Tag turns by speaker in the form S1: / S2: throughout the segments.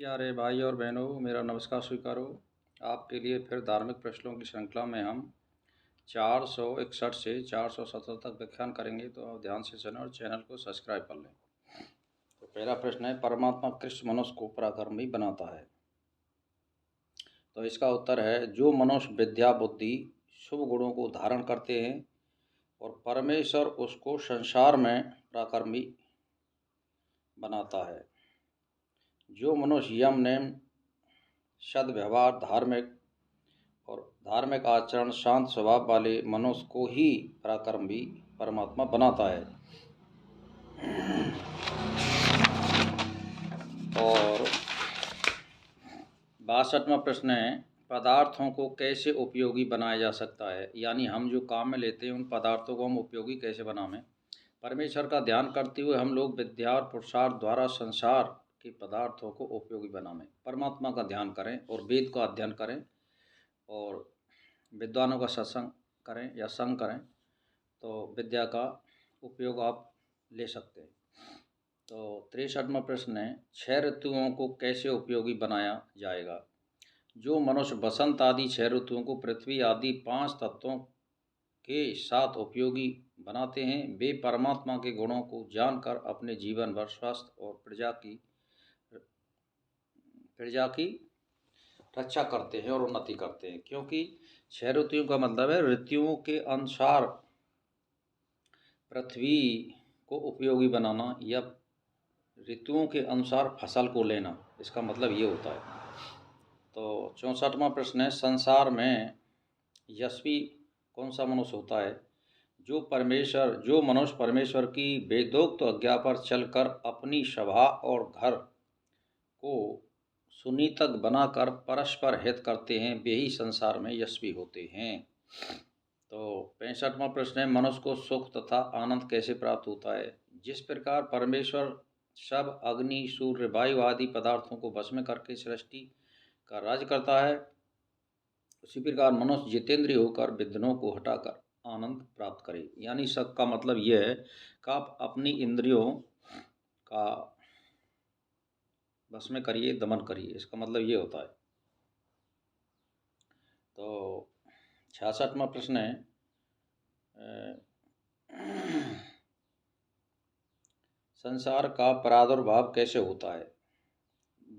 S1: प्यारे भाई और बहनों, मेरा नमस्कार स्वीकारो। आपके लिए फिर धार्मिक प्रश्नों की श्रृंखला में हम 461 से 470 तक व्याख्यान करेंगे, तो आप ध्यान से सुनें और चैनल को सब्सक्राइब कर लें। तो पहला प्रश्न है, परमात्मा कृष्ण मनुष्य को पराक्रमी बनाता है? तो इसका उत्तर है, जो मनुष्य विद्या बुद्धि शुभ गुणों को धारण करते हैं और परमेश्वर उसको संसार में पराक्रमी बनाता है। जो मनुष्य यम नेम सद्व्यवहार धार्मिक आचरण शांत स्वभाव वाले मनुष्य को ही पराक्रमी परमात्मा बनाता है। और 62वां प्रश्न है, पदार्थों को कैसे उपयोगी बनाया जा सकता है? यानी हम जो काम में लेते हैं उन पदार्थों को हम उपयोगी कैसे बनावें? परमेश्वर का ध्यान करते हुए हम लोग विद्या और पुरुषार्थ द्वारा संसार के पदार्थों को उपयोगी बनावें। परमात्मा का ध्यान करें और वेद का अध्ययन करें और विद्वानों का सत्संग करें या संग करें, तो विद्या का उपयोग आप ले सकते हैं। तो 63वां प्रश्न है, 6 ऋतुओं को कैसे उपयोगी बनाया जाएगा? जो मनुष्य बसंत आदि 6 ऋतुओं को पृथ्वी आदि 5 तत्वों के साथ उपयोगी बनाते हैं, वे परमात्मा के गुणों को जानकर अपने जीवन भर स्वास्थ्य और प्रजा की रक्षा करते हैं और उन्नति करते हैं। क्योंकि 6 ऋतुओं का मतलब है ऋतुओं के अनुसार पृथ्वी को उपयोगी बनाना या ऋतुओं के अनुसार फसल को लेना, इसका मतलब ये होता है। तो 64वां प्रश्न है, संसार में यशस्वी कौन सा मनुष्य होता है? जो मनुष्य परमेश्वर की वेदोक्त आज्ञा पर चलकर अपनी सभा और घर को सुनीतक बनाकर परस्पर हित करते हैं, वे ही संसार में यशस्वी होते हैं। तो 65वां प्रश्न है, मनुष्य को सुख तथा आनंद कैसे प्राप्त होता है? जिस प्रकार परमेश्वर सब अग्नि सूर्य वायु आदि पदार्थों को वश में करके सृष्टि का राज करता है, उसी प्रकार मनुष्य जितेंद्रिय होकर विघ्नों को हटाकर आनंद प्राप्त करे। यानी सब का मतलब यह है कि आप अपनी इंद्रियों का बस में करिए, दमन करिए, इसका मतलब ये होता है। तो 66वां प्रश्न है, संसार का प्रादुर्भाव कैसे होता है?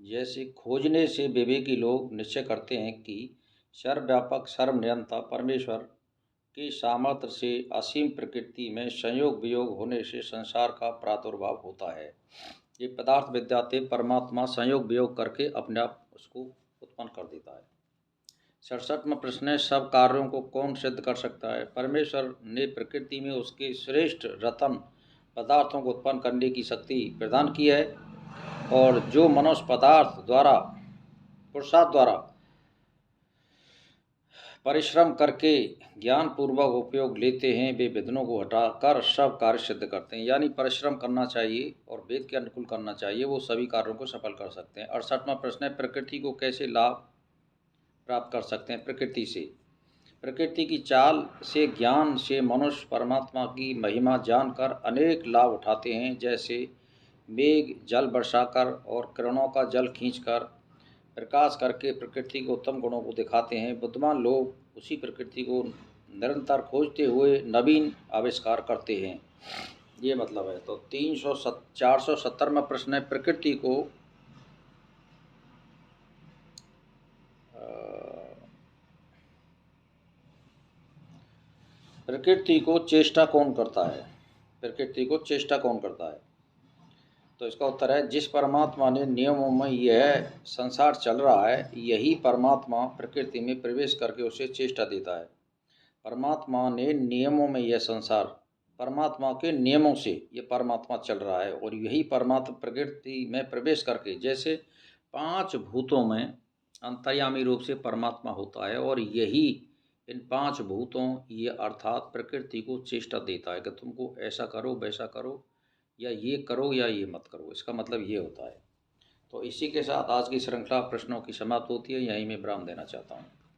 S1: जैसे खोजने से विवेकी लोग निश्चय करते हैं कि सर्वव्यापक सर्वनियंता परमेश्वर के सामर्थ्य से असीम प्रकृति में संयोग वियोग होने से संसार का प्रादुर्भाव होता है। ये पदार्थ विद्याते परमात्मा संयोग वियोग करके अपने आप उसको उत्पन्न कर देता है। 67वां प्रश्न है, सब कार्यों को कौन सिद्ध कर सकता है? परमेश्वर ने प्रकृति में उसके श्रेष्ठ रतन पदार्थों को उत्पन्न करने की शक्ति प्रदान की है, और जो मनुष्य पदार्थ द्वारा पुरुषार्थ द्वारा परिश्रम करके ज्ञान पूर्वक उपयोग लेते हैं, वे विघ्नों को हटाकर सब कार्य सिद्ध करते हैं। यानी परिश्रम करना चाहिए और वेद के अनुकूल करना चाहिए, वो सभी कार्यों को सफल कर सकते हैं। 68वां प्रश्न है, प्रकृति को कैसे लाभ प्राप्त कर सकते हैं? प्रकृति से, प्रकृति की चाल से ज्ञान से मनुष्य परमात्मा की महिमा जानकर अनेक लाभ उठाते हैं। जैसे मेघ जल बरसाकर और किरणों का जल खींचकर प्रकाश करके प्रकृति के उत्तम गुणों को दिखाते हैं। बुद्धिमान लोग उसी प्रकृति को निरंतर खोजते हुए नवीन आविष्कार करते हैं, ये मतलब है। तो 470वां प्रश्न है, प्रकृति को चेष्टा कौन करता है? प्रकृति को चेष्टा कौन करता है? तो इसका उत्तर है, जिस परमात्मा ने नियमों में यह संसार चल रहा है, यही परमात्मा प्रकृति में प्रवेश करके उसे चेष्टा देता है। परमात्मा ने नियमों में यह संसार, परमात्मा के नियमों से ये परमात्मा चल रहा है, और यही परमात्मा प्रकृति में प्रवेश करके, जैसे 5 भूतों में अंतर्यामी रूप से परमात्मा होता है, और यही इन 5 भूतों ये अर्थात प्रकृति को चेष्टा देता है कि तुमको ऐसा करो वैसा करो, या ये करो या ये मत करो, इसका मतलब ये होता है। तो इसी के साथ आज की श्रृंखला प्रश्नों की समाप्त होती है, यहीं मैं विराम देना चाहता हूँ।